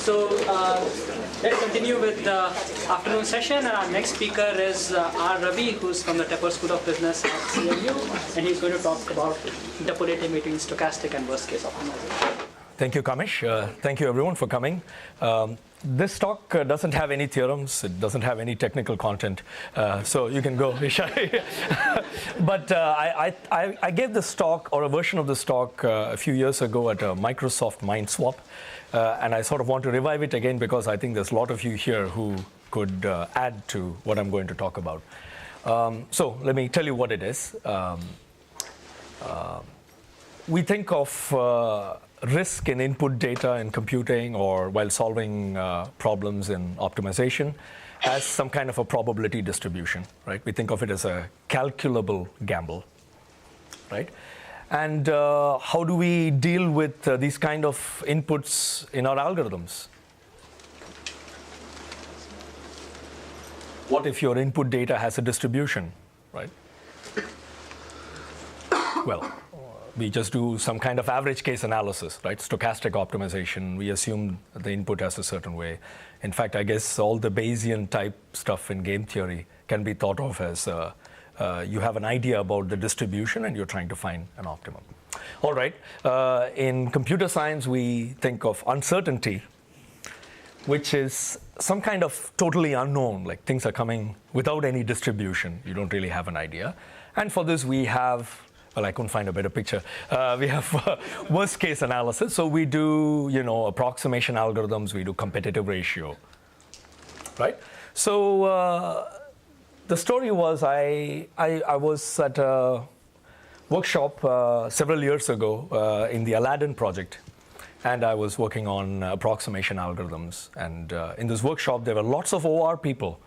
So let's continue with the afternoon session. And our next speaker is Ravi, who's from the Tepper School of Business at CMU, and he's going to talk about interpolating between stochastic and worst-case optimization. Thank you, Kamish. Thank you, everyone, for coming. This talk doesn't have any theorems. It doesn't have any technical content. So you can go, Ishai. But I gave this talk, or a version of this talk, a few years ago at a Microsoft Mind Swap. And I sort of want to revive it again because I think there's a lot of you here who could add to what I'm going to talk about. So let me tell you what it is. We think of risk in input data in computing or while solving problems in optimization as some kind of a probability distribution, right? We think of it as a calculable gamble, right? And how do we deal with these kind of inputs in our algorithms? What if your input data has a distribution, right? Well, we just do some kind of average case analysis, right? Stochastic optimization. We assume the input has a certain way. In fact, I guess all the Bayesian type stuff in game theory can be thought of as you have an idea about the distribution and you're trying to find an optimum. All right. In computer science, we think of uncertainty, which is some kind of totally unknown, like things are coming without any distribution. You don't really have an idea. And for this, we have, well, I couldn't find a better picture. We have worst case analysis. So we do, approximation algorithms. We do competitive ratio, right? So the story was I was at a workshop several years ago in the Aladdin project, and I was working on approximation algorithms. And in this workshop, there were lots of OR people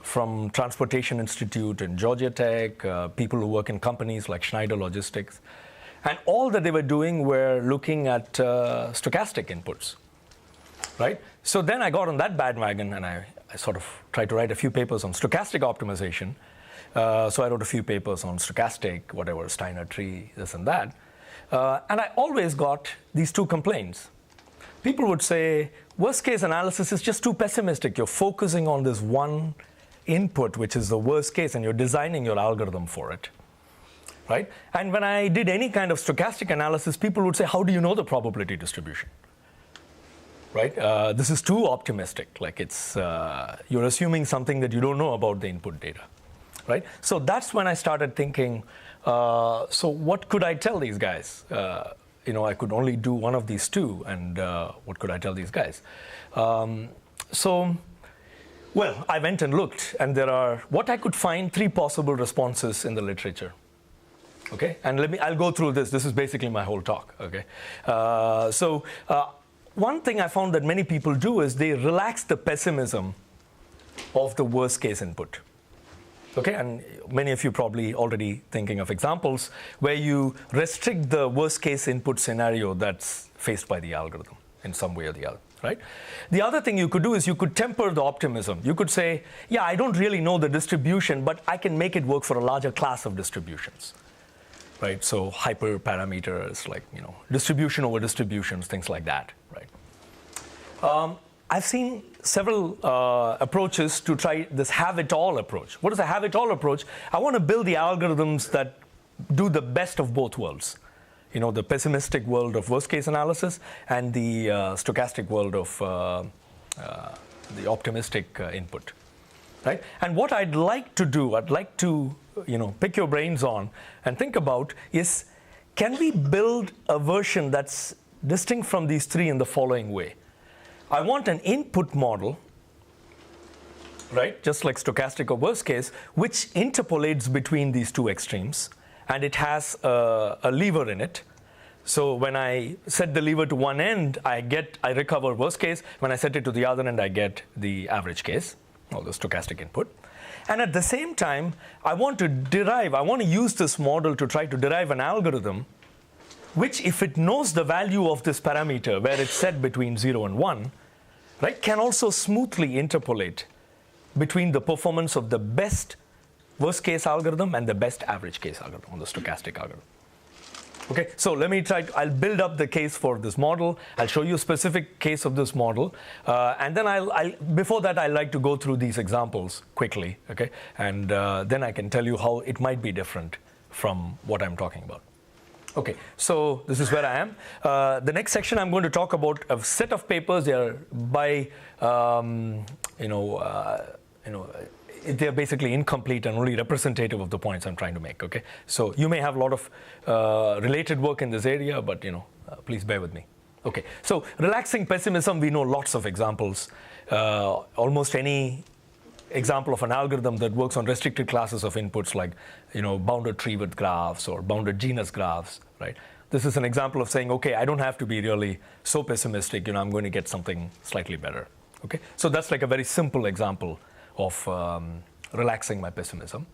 from Transportation Institute and Georgia Tech, people who work in companies like Schneider Logistics. And all that they were doing were looking at stochastic inputs, right? So then I got on that bandwagon and I sort of tried to write a few papers on stochastic optimization. So I wrote a few papers on stochastic, whatever, Steiner tree, this and that. And I always got these two complaints. People would say, worst case analysis is just too pessimistic. You're focusing on this one input, which is the worst case, and you're designing your algorithm for it, right? And when I did any kind of stochastic analysis, people would say, how do you know the probability distribution, right? This is too optimistic. Like it's, you're assuming something that you don't know about the input data, right? So that's when I started thinking, so what could I tell these guys? I could only do one of these two, and what could I tell these guys? Well, I went and looked, and there are, what I could find, 3 possible responses in the literature. Okay, and I'll go through this. This is basically my whole talk. Okay, one thing I found that many people do is they relax the pessimism of the worst case input. Okay, and many of you probably already thinking of examples where you restrict the worst case input scenario that's faced by the algorithm in some way or the other, right? The other thing you could do is you could temper the optimism. You could say, yeah, I don't really know the distribution, but I can make it work for a larger class of distributions, right? So hyperparameters, like, distribution over distributions, things like that, right? I've seen several approaches to try this have-it-all approach. What is a have-it-all approach? I want to build the algorithms that do the best of both worlds. The pessimistic world of worst-case analysis and the stochastic world of the optimistic input, right? And what I'd like to do, I'd like to, pick your brains on and think about is, can we build a version that's distinct from these 3 in the following way? I want an input model, right, just like stochastic or worst case, which interpolates between these 2 extremes. And it has a lever in it. So when I set the lever to one end, I recover worst case. When I set it to the other end, I get the average case, or the stochastic input. And at the same time, I want to use this model to try to derive an algorithm which, if it knows the value of this parameter, where it's set between 0 and 1, right, can also smoothly interpolate between the performance of the best worst case algorithm and the best average case algorithm, or the stochastic algorithm, Okay, so let me I'll build up the case for this model. I'll show you a specific case of this model. And then before that, I'd like to go through these examples quickly, okay? And then I can tell you how it might be different from what I'm talking about. Okay, so this is where I am. The next section, I'm going to talk about a set of papers. They are by, they're basically incomplete and only representative of the points I'm trying to make, okay? So you may have a lot of related work in this area, but, please bear with me. Okay, so relaxing pessimism, we know lots of examples. Almost any example of an algorithm that works on restricted classes of inputs like, bounded tree width graphs or bounded genus graphs, right? This is an example of saying, okay, I don't have to be really so pessimistic, I'm going to get something slightly better, okay? So that's like a very simple example of relaxing my pessimism.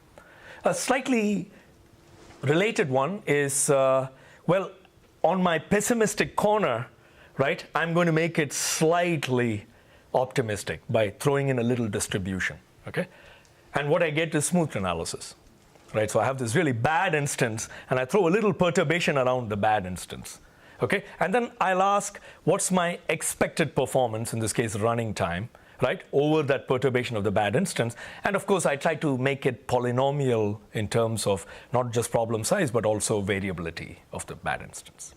A slightly related one is, on my pessimistic corner, right, I'm going to make it slightly optimistic by throwing in a little distribution, okay? And what I get is smooth analysis, right? So I have this really bad instance, and I throw a little perturbation around the bad instance, okay? And then I'll ask, what's my expected performance, in this case, running time, right, over that perturbation of the bad instance. And of course, I try to make it polynomial in terms of not just problem size, but also variability of the bad instance.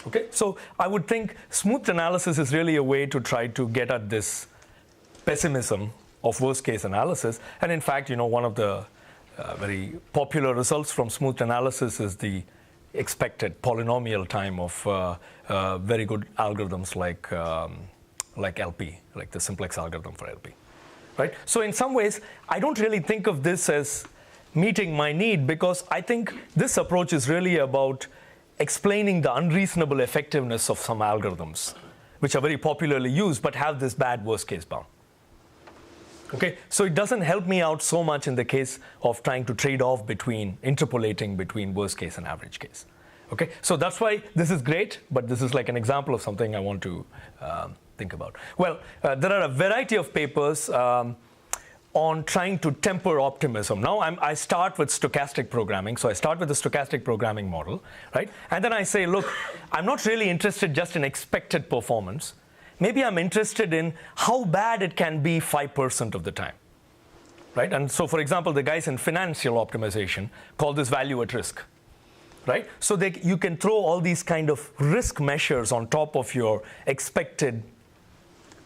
Okay, so I would think smooth analysis is really a way to try to get at this pessimism of worst case analysis. And in fact, one of the very popular results from smooth analysis is the expected polynomial time of very good algorithms like LP, like the simplex algorithm for LP, right? So in some ways, I don't really think of this as meeting my need, because I think this approach is really about explaining the unreasonable effectiveness of some algorithms, which are very popularly used but have this bad worst case bound. Okay, so it doesn't help me out so much in the case of trying to trade off between interpolating between worst case and average case. Okay, so that's why this is great, but this is like an example of something I want to think about. Well, there are a variety of papers on trying to temper optimism. Now I start with stochastic programming. So I start with the stochastic programming model, right? And then I say, look, I'm not really interested just in expected performance. Maybe I'm interested in how bad it can be 5% of the time, right? And so, for example, the guys in financial optimization call this value at risk, right? So you can throw all these kind of risk measures on top of your expected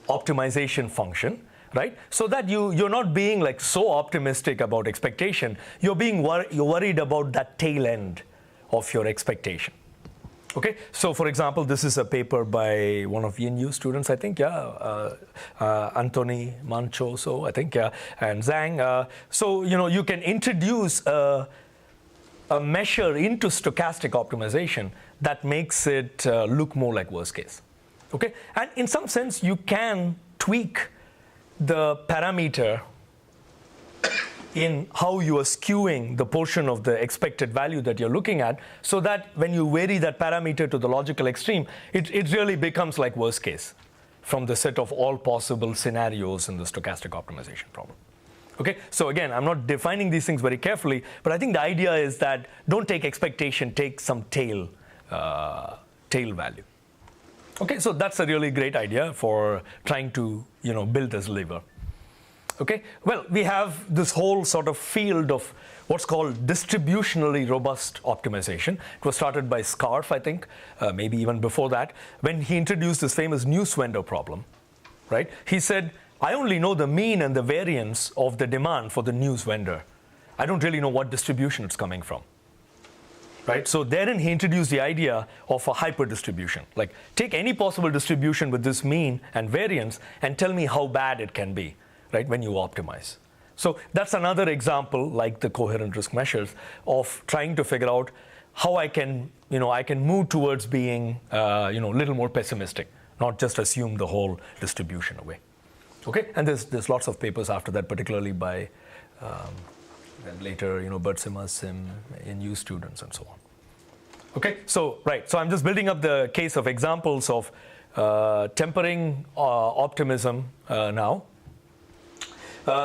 optimization function, right? So that you're not being like so optimistic about expectation. You're worried about that tail end of your expectation. Okay, so for example, this is a paper by one of ENU students, I think, Anthony Manchoso, I think, and Zhang. So you can introduce a measure into stochastic optimization that makes it look more like worst case. Okay, and in some sense, you can tweak the parameter in how you are skewing the portion of the expected value that you're looking at, so that when you vary that parameter to the logical extreme, it really becomes like worst case from the set of all possible scenarios in the stochastic optimization problem. Okay, so again, I'm not defining these things very carefully, but I think the idea is that don't take expectation, take some tail value. Okay, so that's a really great idea for trying to build this lever. Okay, well, we have this whole sort of field of what's called distributionally robust optimization. It was started by Scarf, I think, maybe even before that, when he introduced this famous news vendor problem, right? He said, I only know the mean and the variance of the demand for the news vendor. I don't really know what distribution it's coming from, right? So therein he introduced the idea of a hyperdistribution. Like, take any possible distribution with this mean and variance and tell me how bad it can be, right, when you optimize. So that's another example, like the coherent risk measures, of trying to figure out how I can move towards being, a little more pessimistic, not just assume the whole distribution away. Okay, and there's lots of papers after that, particularly by and later, Bertsima, Sim, NU students, and so on. Okay, so right, so I'm just building up the case of examples of tempering optimism now.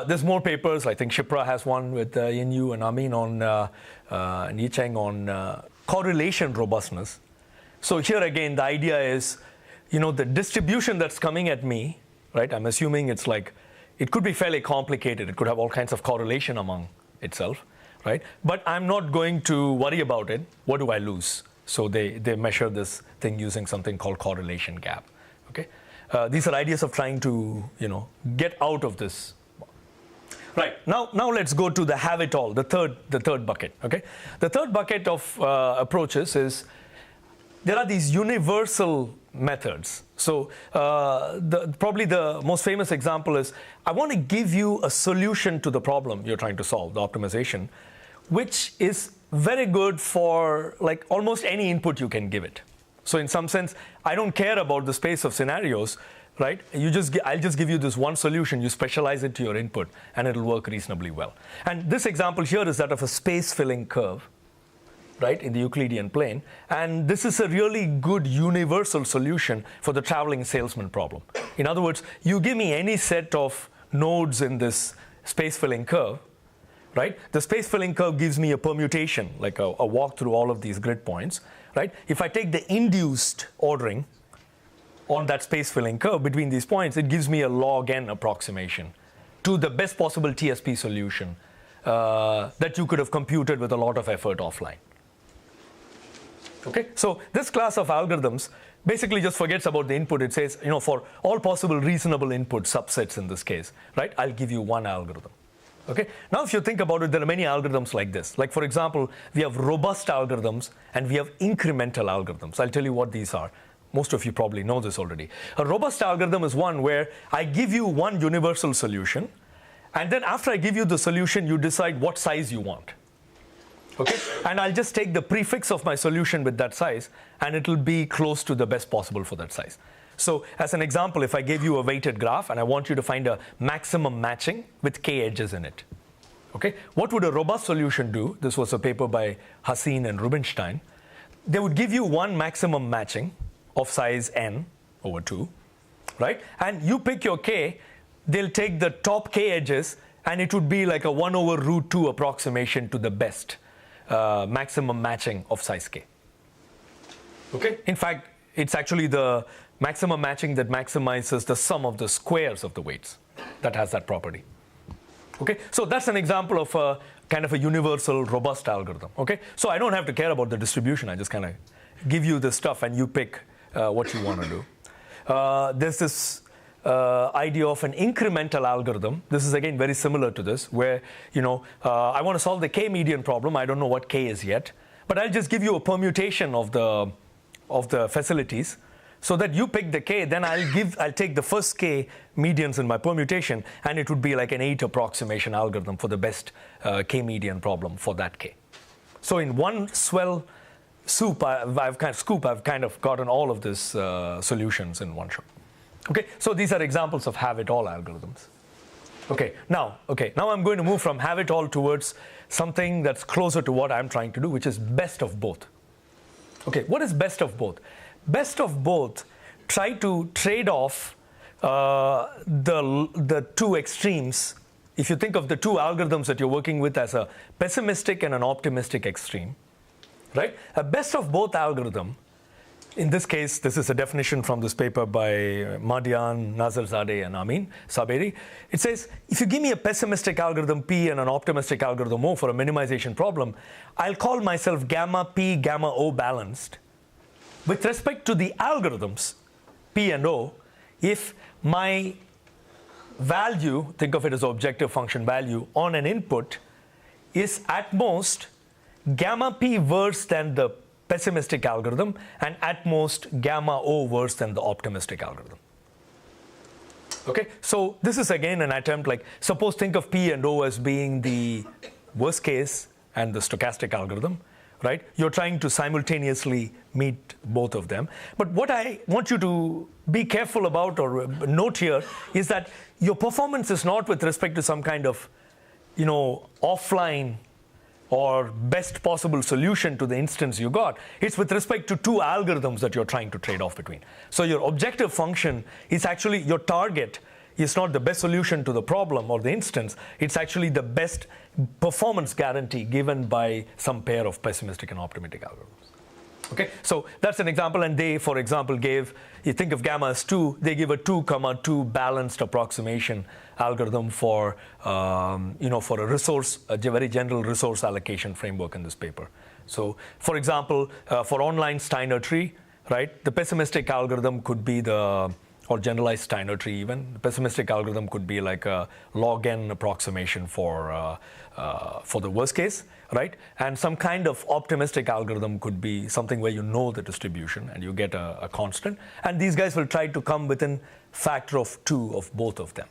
There's more papers. I think Shipra has one with Yin Yu and Amin on, and Yicheng on correlation robustness. So here again, the idea is, the distribution that's coming at me, right? I'm assuming it's like, it could be fairly complicated. It could have all kinds of correlation among itself, right? But I'm not going to worry about it. What do I lose? So they measure this thing using something called correlation gap, okay? These are ideas of trying to, get out of this. Right, now let's go to the have it all, the third bucket, okay? The third bucket of approaches is, there are these universal methods. So probably the most famous example is, I want to give you a solution to the problem you're trying to solve, the optimization, which is very good for like almost any input you can give it. So in some sense, I don't care about the space of scenarios, right? I'll just give you this one solution, you specialize it to your input, and it'll work reasonably well. And this example here is that of a space-filling curve, right, in the Euclidean plane. And this is a really good universal solution for the traveling salesman problem. In other words, you give me any set of nodes in this space-filling curve, right? The space-filling curve gives me a permutation, like a walk through all of these grid points, right? If I take the induced ordering on that space-filling curve between these points, it gives me a log n approximation to the best possible TSP solution that you could have computed with a lot of effort offline. Okay, so this class of algorithms basically just forgets about the input. It says, for all possible reasonable input subsets in this case, right, I'll give you one algorithm. Okay, now if you think about it, there are many algorithms like this. Like, for example, we have robust algorithms and we have incremental algorithms. I'll tell you what these are. Most of you probably know this already. A robust algorithm is one where I give you one universal solution, and then after I give you the solution, you decide what size you want. Okay, and I'll just take the prefix of my solution with that size, and it'll be close to the best possible for that size. So as an example, if I gave you a weighted graph and I want you to find a maximum matching with k edges in it, okay, what would a robust solution do? This was a paper by Haseen and Rubinstein. They would give you one maximum matching of size n over 2, right? And you pick your k, they'll take the top k edges, and it would be like a 1 over root 2 approximation to the best maximum matching of size k. Okay? In fact, it's actually the maximum matching that maximizes the sum of the squares of the weights that has that property. Okay? So that's an example of a kind of a universal robust algorithm. Okay? So I don't have to care about the distribution. I just kind of give you this stuff and you pick what you want to do. There's this idea of an incremental algorithm. This is again very similar to this, where I want to solve the k median problem. I don't know what k is yet, but I'll just give you a permutation of the facilities, so that you pick the k. Then I'll take the first k medians in my permutation, and it would be like an 8 approximation algorithm for the best k median problem for that k. So in one swell soup, I've kind of gotten all of these solutions in one shot. Okay, so these are examples of have-it-all algorithms. Okay, now I'm going to move from have-it-all towards something that's closer to what I'm trying to do, which is best of both. Okay, what is best of both? Best of both try to trade off the two extremes. If you think of the two algorithms that you're working with as a pessimistic and an optimistic extreme, right? A best of both algorithm, in this case, this is a definition from this paper by Madian, Nazarzadeh, and Amin Saberi. It says, if you give me a pessimistic algorithm P and an optimistic algorithm O for a minimization problem, I'll call myself gamma P, gamma O balanced. With respect to the algorithms, P and O, if my value, think of it as objective function value, on an input is at most gamma P worse than the pessimistic algorithm, and at most gamma O worse than the optimistic algorithm. Okay, so this is again an attempt, like suppose think of P and O as being the worst case and the stochastic algorithm, right? You're trying to simultaneously meet both of them. But what I want you to be careful about or note here is that your performance is not with respect to some kind of, offline or best possible solution to the instance you got. It's with respect to two algorithms that you're trying to trade off between. So your objective function is actually, your target is not the best solution to the problem or the instance. It's actually the best performance guarantee given by some pair of pessimistic and optimistic algorithms. Okay, so that's an example, and they, for example, gave, you think of gamma as 2, they give a 2,2 balanced approximation algorithm for, for a resource, a very general resource allocation framework in this paper. So, for example, for online Steiner tree, right, the pessimistic algorithm could be or generalized Steiner tree even. The pessimistic algorithm could be like a log n approximation for the worst case, right? And some kind of optimistic algorithm could be something where you know the distribution and you get a constant. And these guys will try to come within factor of 2 of both of them.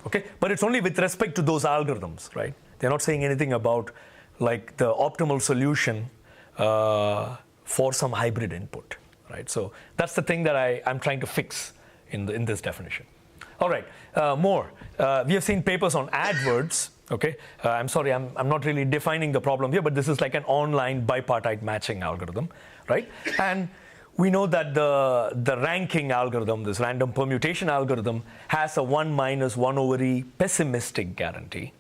Okay, but it's only with respect to those algorithms, right? They're not saying anything about like the optimal solution for some hybrid input, right? So that's the thing that I'm trying to fix in this definition. All right, more. We have seen papers on AdWords. Okay, I'm sorry, I'm not really defining the problem here, but this is like an online bipartite matching algorithm, right? And we know that the ranking algorithm, this random permutation algorithm, has a 1 minus 1 over E pessimistic guarantee.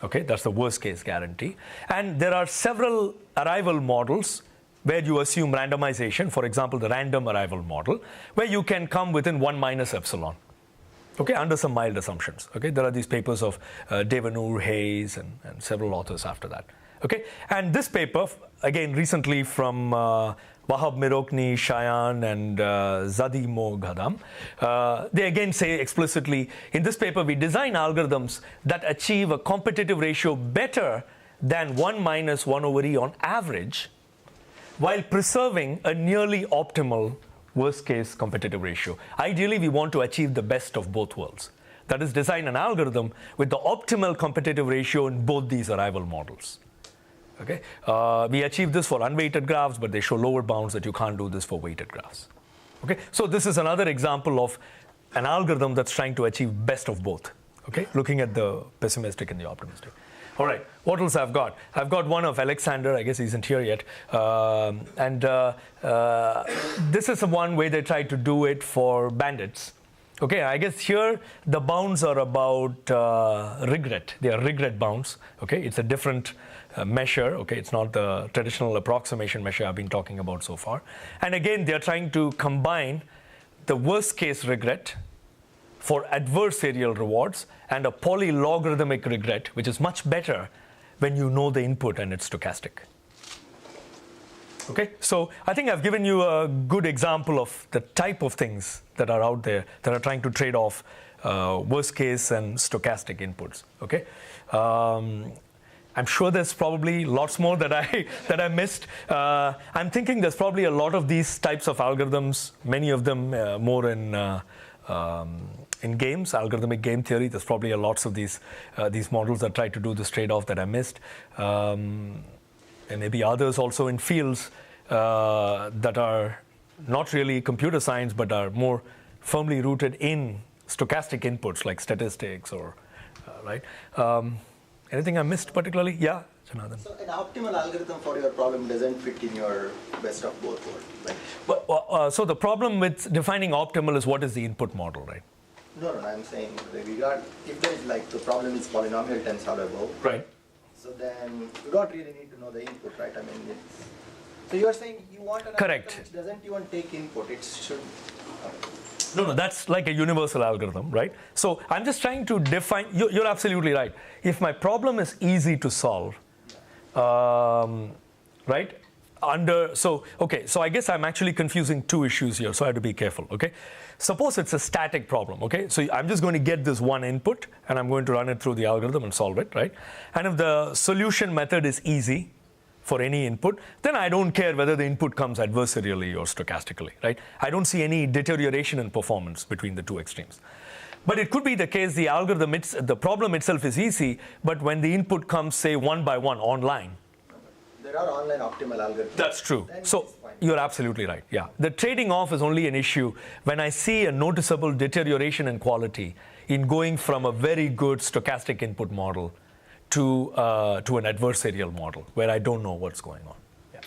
Okay, that's the worst case guarantee. And there are several arrival models where you assume randomization, for example, the random arrival model, where you can come within 1 minus epsilon. Okay, under some mild assumptions. Okay, there are these papers of Devanur, Hayes, and several authors after that. Okay, and this paper, again, recently from Wahab Mirokni, Shayan, and Zadi Moghadam, they again say explicitly, in this paper, we design algorithms that achieve a competitive ratio better than 1 minus 1 over E on average, while preserving a nearly optimal worst case competitive ratio. Ideally, we want to achieve the best of both worlds. That is, design an algorithm with the optimal competitive ratio in both these arrival models. Okay, we achieve this for unweighted graphs, but they show lower bounds that you can't do this for weighted graphs. Okay, so this is another example of an algorithm that's trying to achieve best of both. Okay, looking at the pessimistic and the optimistic. All right, what else I've got? I've got one of Alexander. I guess he isn't here yet. This is the one where they tried to do it for bandits. Okay, I guess here the bounds are about regret. They are regret bounds. Okay, it's a different measure. Okay, it's not the traditional approximation measure I've been talking about so far. And again, they're trying to combine the worst case regret for adversarial rewards and a polylogarithmic regret, which is much better when you know the input and it's stochastic. Okay, so I think I've given you a good example of the type of things that are out there that are trying to trade off worst case and stochastic inputs. Okay, I'm sure there's probably lots more that I missed. I'm thinking there's probably a lot of these types of algorithms, many of them more in games, algorithmic game theory. There's probably lots of these models that try to do this trade-off that I missed. And maybe others also in fields that are not really computer science, but are more firmly rooted in stochastic inputs like statistics or, right? Anything I missed particularly? Yeah, Janardhan. So an optimal algorithm for your problem doesn't fit in your best of both worlds, right? But, so the problem with defining optimal is what is the input model, right? No, I'm saying if there is like the problem is polynomial tensorable, right? So then you don't really need to know the input, right? I mean, so you're saying you want an correct. algorithm which doesn't even take input. It should. No, that's like a universal algorithm, right? So I'm just trying to define. You're absolutely right. If my problem is easy to solve, right? So I guess I'm actually confusing two issues here, so I have to be careful. Okay, suppose it's a static problem. Okay, so I'm just going to get this one input and I'm going to run it through the algorithm and solve it, right? And if the solution method is easy for any input, then I don't care whether the input comes adversarially or stochastically, right? I don't see any deterioration in performance between the two extremes. But it could be the case the problem itself is easy, but when the input comes, say, one by one online. There are online optimal algorithms. That's true. So you're absolutely right, yeah. The trading off is only an issue when I see a noticeable deterioration in quality in going from a very good stochastic input model to an adversarial model where I don't know what's going on. Yeah.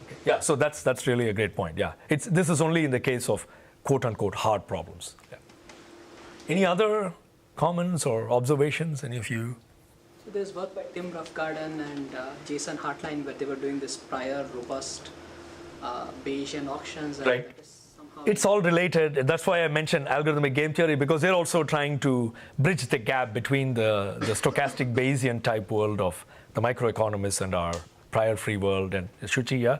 Okay. Yeah. So that's really a great point. Yeah. This is only in the case of quote unquote hard problems. Yeah. Any other comments or observations, any of you? So there's work by Tim Roughgarden and Jason Hartline where they were doing this prior robust Bayesian auctions. And Right. It's all related. That's why I mentioned algorithmic game theory, because they're also trying to bridge the gap between the stochastic Bayesian type world of the microeconomists and our prior free world. And Shuchi, yeah?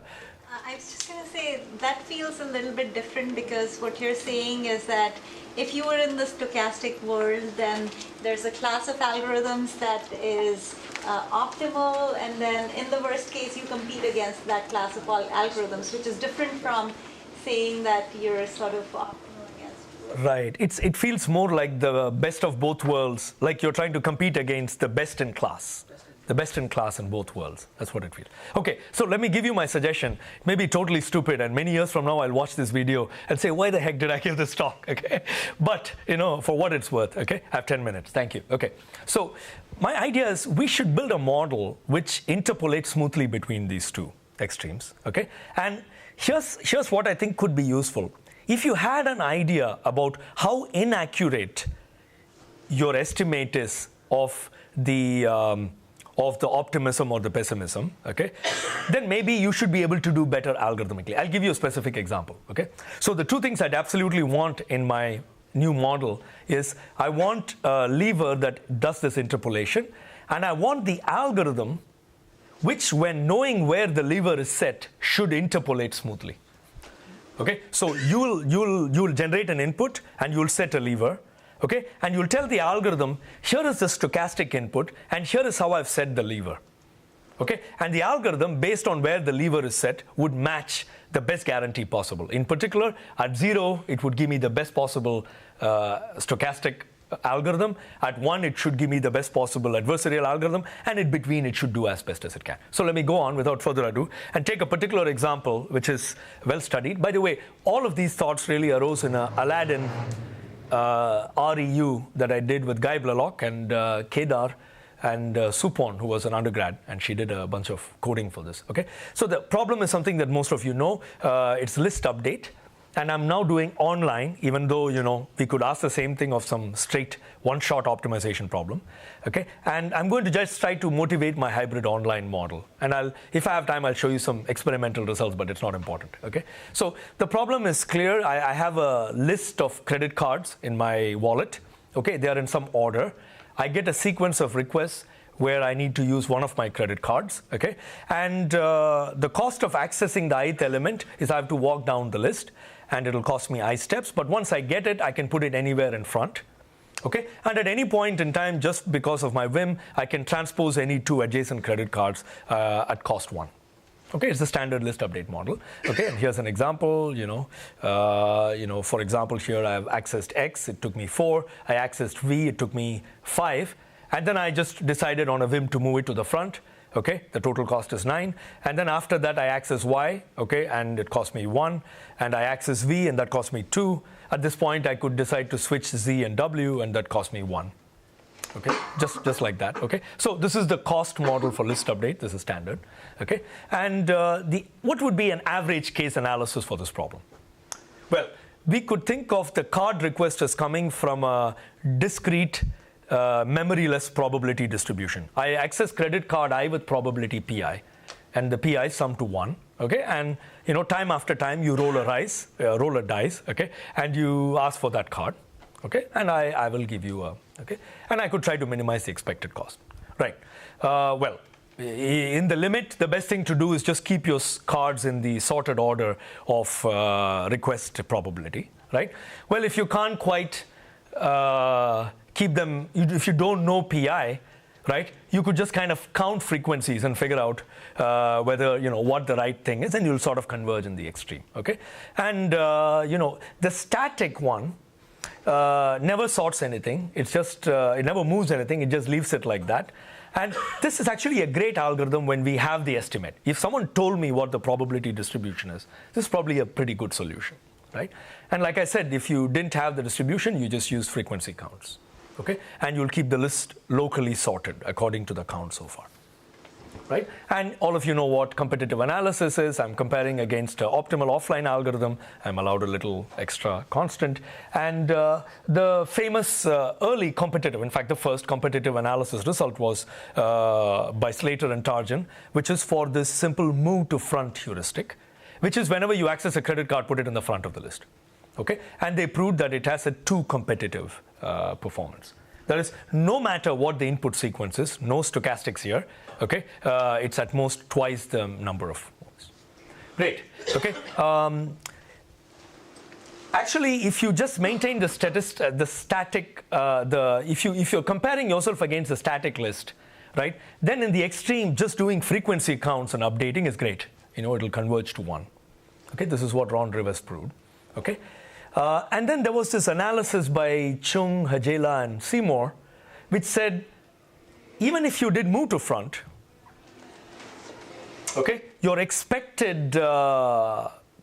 I was just going to say that feels a little bit different, because what you're saying is that if you were in the stochastic world, then there's a class of algorithms that is optimal, and then in the worst case, you compete against that class of all algorithms, which is different from saying that you're sort of optimal against. Right. It feels more like the best of both worlds, like you're trying to compete against the best in class. The best in class in both worlds. That's what it feels. Okay, so let me give you my suggestion. It may be totally stupid, and many years from now I'll watch this video and say, why the heck did I give this talk? Okay, but for what it's worth. Okay, I have 10 minutes. Thank you. Okay, so my idea is we should build a model which interpolates smoothly between these two extremes. Okay, and here's what I think could be useful. If you had an idea about how inaccurate your estimate is of the optimism or the pessimism, okay, then maybe you should be able to do better algorithmically. I'll give you a specific example, okay? So the two things I'd absolutely want in my new model is I want a lever that does this interpolation, and I want the algorithm which, when knowing where the lever is set, should interpolate smoothly. Okay, so you'll generate an input and you'll set a lever. Okay, and you'll tell the algorithm, here is the stochastic input, and here is how I've set the lever. Okay, and the algorithm, based on where the lever is set, would match the best guarantee possible. In particular, at 0, it would give me the best possible stochastic algorithm. At 1, it should give me the best possible adversarial algorithm, and in between, it should do as best as it can. So let me go on without further ado and take a particular example which is well studied. By the way, all of these thoughts really arose in a Aladdin REU that I did with Guy Blalock and Kedar and Supon, who was an undergrad, and she did a bunch of coding for this. Okay, so the problem is something that most of you know. It's list update, and I'm now doing online, even though we could ask the same thing of some straight one-shot optimization problem. Okay, and I'm going to just try to motivate my hybrid online model. And if I have time, I'll show you some experimental results, but it's not important. Okay, so the problem is clear. I have a list of credit cards in my wallet. Okay, they are in some order. I get a sequence of requests where I need to use one of my credit cards. Okay, and the cost of accessing the ith element is I have to walk down the list, and it'll cost me I steps. But once I get it, I can put it anywhere in front. Okay, and at any point in time, just because of my whim, I can transpose any two adjacent credit cards at cost 1. Okay, it's the standard list update model. Okay, and here's an example. For example, here I have accessed X. It took me 4. I accessed V. It took me 5. And then I just decided on a whim to move it to the front. Okay, the total cost is 9. And then after that, I access Y. Okay, and it cost me 1. And I access V, and that cost me 2. At this point, I could decide to switch Z and W, and that cost me 1. Okay, just like that. Okay, so this is the cost model for list update. This is standard. Okay, and what would be an average case analysis for this problem? Well, we could think of the card request as coming from a discrete memoryless probability distribution. I access credit card I with probability Pi, and the Pi sum to 1. Okay, and time after time you roll a dice. Okay, and you ask for that card. Okay, and I will give you okay, and I could try to minimize the expected cost. Right. Well, in the limit, the best thing to do is just keep your cards in the sorted order of request probability. Right. Well, if you can't quite keep them, if you don't know Pi, right, you could just kind of count frequencies and figure out whether, what the right thing is, and you'll sort of converge in the extreme, okay? And, the static one never sorts anything. It's just, it never moves anything. It just leaves it like that. And this is actually a great algorithm when we have the estimate. If someone told me what the probability distribution is, this is probably a pretty good solution, right? And like I said, if you didn't have the distribution, you just use frequency counts. Okay, and you'll keep the list locally sorted according to the count so far. right? And all of you know what competitive analysis is. I'm comparing against an optimal offline algorithm. I'm allowed a little extra constant. And the famous early competitive, in fact, the first competitive analysis result was by Slater and Tarjan, which is for this simple move to front heuristic, which is whenever you access a credit card, put it in the front of the list. Okay? And they proved that it has a too competitive performance. That is, no matter what the input sequence is, no stochastics here, okay? It's at most twice the number of moves. Great, okay? Actually, if you just maintain the static, if you're comparing yourself against the static list, right, then in the extreme, just doing frequency counts and updating is great. It'll converge to 1. Okay, this is what Ron Rivers proved, okay? And then there was this analysis by Chung, Hajela, and Seymour, which said, even if you did move to front, okay, your expected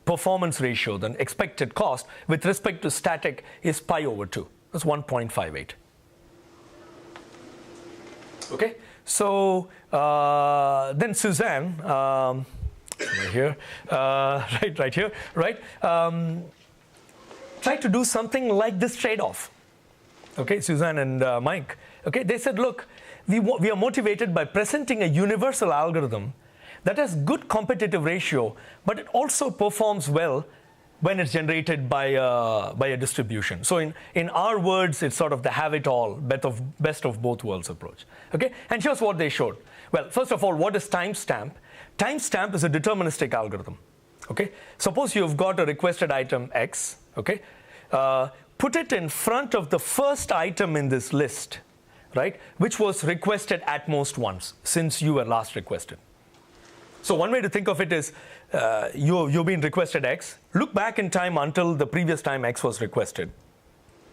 performance ratio, the expected cost with respect to static is pi over 2. That's 1.58. Okay, so then Suzanne, right here, right here, right? Tried to do something like this trade-off. Okay, Suzanne and Mike. Okay, they said, look, we are motivated by presenting a universal algorithm that has good competitive ratio, but it also performs well when it's generated by a distribution. So in our words, it's sort of the have-it-all, best of both worlds approach. Okay, and here's what they showed. Well, first of all, what is timestamp? Timestamp is a deterministic algorithm. Okay, suppose you've got a requested item X. Okay, put it in front of the first item in this list, right, which was requested at most once since you were last requested. So one way to think of it is you've been requested X. Look back in time until the previous time X was requested.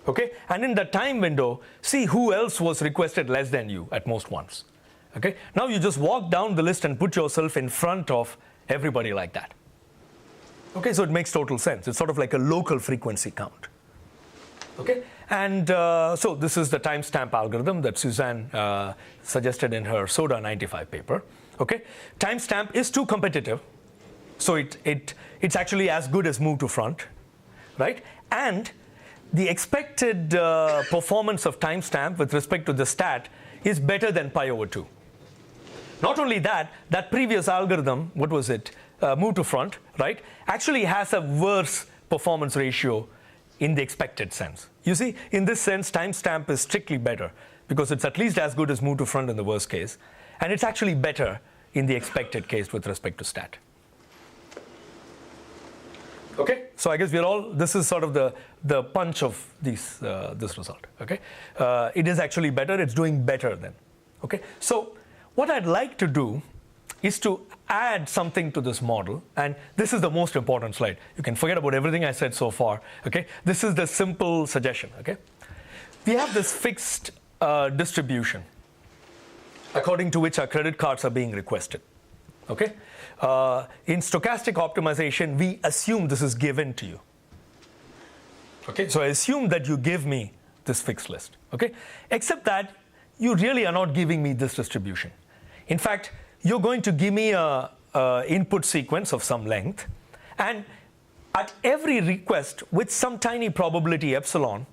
Okay, and in the time window, see who else was requested less than you at most once. Okay, now you just walk down the list and put yourself in front of everybody like that. Okay, so it makes total sense. It's sort of like a local frequency count. Okay, and so this is the timestamp algorithm that Suzanne suggested in her SODA 95 paper. Okay, timestamp is too competitive, so it's actually as good as move to front, right? And the expected performance of timestamp with respect to the stat is better than pi over 2. Not only that, that previous algorithm, what was it? Move to front, right, actually has a worse performance ratio in the expected sense. You see, in this sense, timestamp is strictly better because it's at least as good as move to front in the worst case, and it's actually better in the expected case with respect to stat. Okay, so I guess this is sort of the punch of this result. Okay, it is actually better. It's doing better then. Okay, so what I'd like to do is to add something to this model, and this is the most important slide. You can forget about everything I said so far, okay? This is the simple suggestion, okay? We have this fixed distribution according to which our credit cards are being requested, okay? In stochastic optimization, we assume this is given to you, okay? So I assume that you give me this fixed list, okay? Except that you really are not giving me this distribution. In fact, you're going to give me a input sequence of some length, and at every request with some tiny probability epsilon,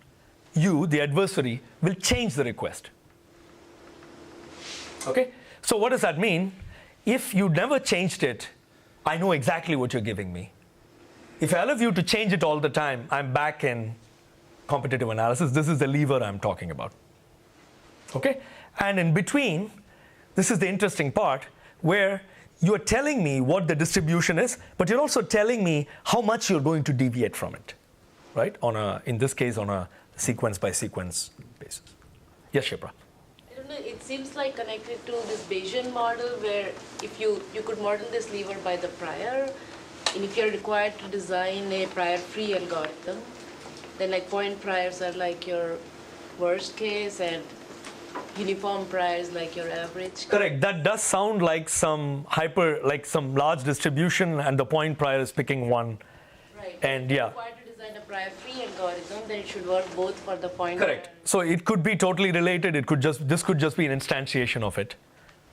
you, the adversary, will change the request. Okay? So what does that mean? If you never changed it, I know exactly what you're giving me. If I allow you to change it all the time, I'm back in competitive analysis. This is the lever I'm talking about. Okay? And in between, this is the interesting part, where you're telling me what the distribution is, but you're also telling me how much you're going to deviate from it, right? In this case, on a sequence by sequence basis. Yes, Shipra. I don't know, it seems like connected to this Bayesian model where if you could model this lever by the prior, and if you're required to design a prior-free algorithm, then like point priors are like your worst case and uniform priors like your average. Correct. That does sound like some large distribution, and the point prior is picking one. Right. And yeah. If you're required to design a prior-free algorithm, then it should work both for the point. Correct. So it could be totally related. This could just be an instantiation of it.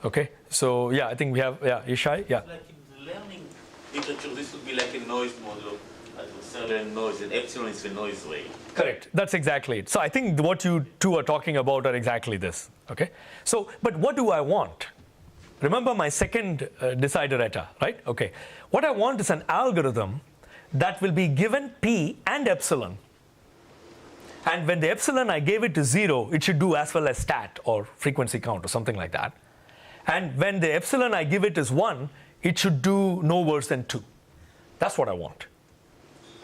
Okay, so yeah, I think we have, yeah, Ishai, yeah. Like in the learning literature, this would be like a noise model, like a certain noise, and epsilon is the noise rate. Correct, that's exactly it. So I think what you two are talking about are exactly this, okay? So, but what do I want? Remember my second Desiderata, right? Okay, what I want is an algorithm that will be given P and epsilon. And when the epsilon I gave it to 0, it should do as well as stat or frequency count or something like that. And when the epsilon I give it is 1, it should do no worse than 2. That's what I want.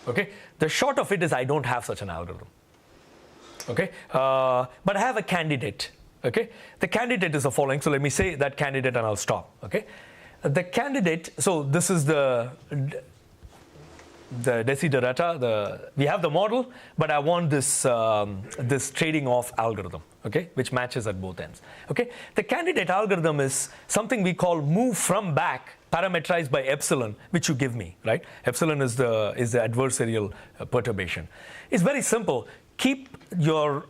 Okay? The short of it is I don't have such an algorithm. Okay? But I have a candidate. Okay? The candidate is the following. So let me say that candidate and I'll stop. Okay? The candidate, so this is the Desiderata, we have the model, but I want this, this trading off algorithm, okay, which matches at both ends. Okay? The candidate algorithm is something we call move-from-back parameterized by epsilon, which you give me, right? Epsilon is the adversarial perturbation. It's very simple. Keep your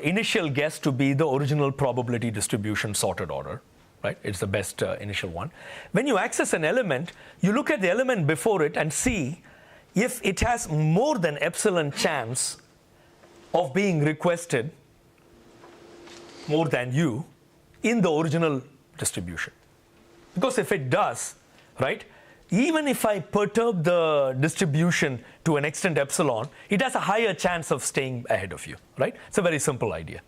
initial guess to be the original probability distribution sorted order. Right? It's the best initial one. When you access an element, you look at the element before it and see if it has more than epsilon chance of being requested more than you in the original distribution. Because if it does, right, even if I perturb the distribution to an extent epsilon, it has a higher chance of staying ahead of you, right? It's a very simple idea.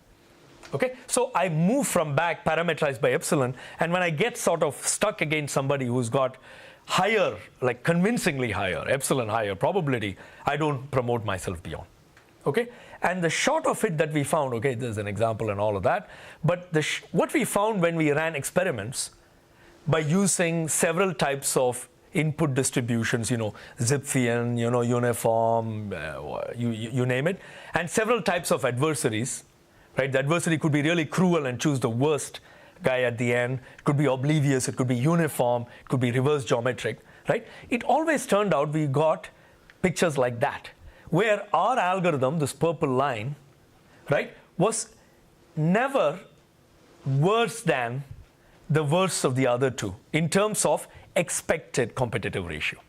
Okay, so I move from back parameterized by epsilon, and when I get sort of stuck against somebody who's got higher, like convincingly higher, epsilon higher probability, I don't promote myself beyond. Okay, and the short of it that we found, okay, there's an example and all of that, but what we found when we ran experiments by using several types of input distributions, you know, Zipfian, you know, uniform, you name it, and several types of adversaries. Right? The adversary could be really cruel and choose the worst guy at the end. It could be oblivious. It could be uniform. It could be reverse geometric. Right? It always turned out we got pictures like that, where our algorithm, this purple line, right, was never worse than the worst of the other two in terms of expected competitive ratio.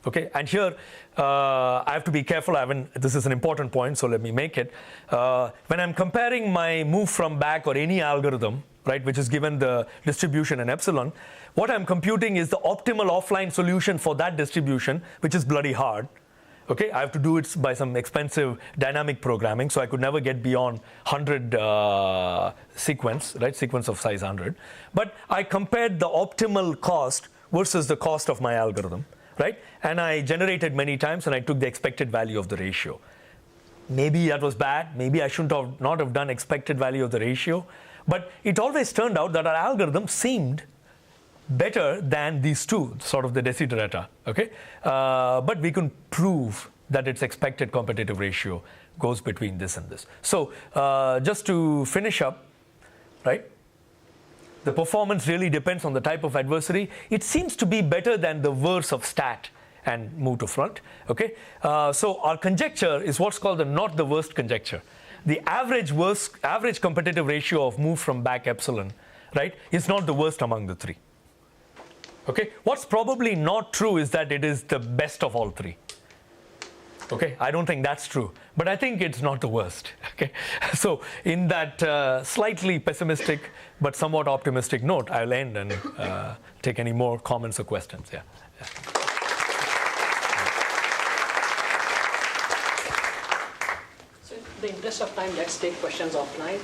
Okay, and here I have to be careful. This is an important point, so let me make it. When I'm comparing my move from back or any algorithm, right, which is given the distribution in epsilon, what I'm computing is the optimal offline solution for that distribution, which is bloody hard. Okay, I have to do it by some expensive dynamic programming, so I could never get beyond 100 sequence, right, sequence of size 100. But I compared the optimal cost versus the cost of my algorithm. Right? And I generated many times, and I took the expected value of the ratio. Maybe that was bad. Maybe I shouldn't not have done expected value of the ratio. But it always turned out that our algorithm seemed better than these two, sort of the Desiderata. Okay? But we couldn't prove that its expected competitive ratio goes between this and this. So just to finish up, right? The performance really depends on the type of adversary. It seems to be better than the worst of stat and move to front. Okay, so our conjecture is what's called the not the worst conjecture. The average competitive ratio of move from back epsilon, right, is not the worst among the three. Okay, what's probably not true is that it is the best of all three. Okay, I don't think that's true, but I think it's not the worst. Okay, so in that slightly pessimistic but somewhat optimistic note, I'll end and take any more comments or questions. Yeah. So in the interest of time, let's take questions offline.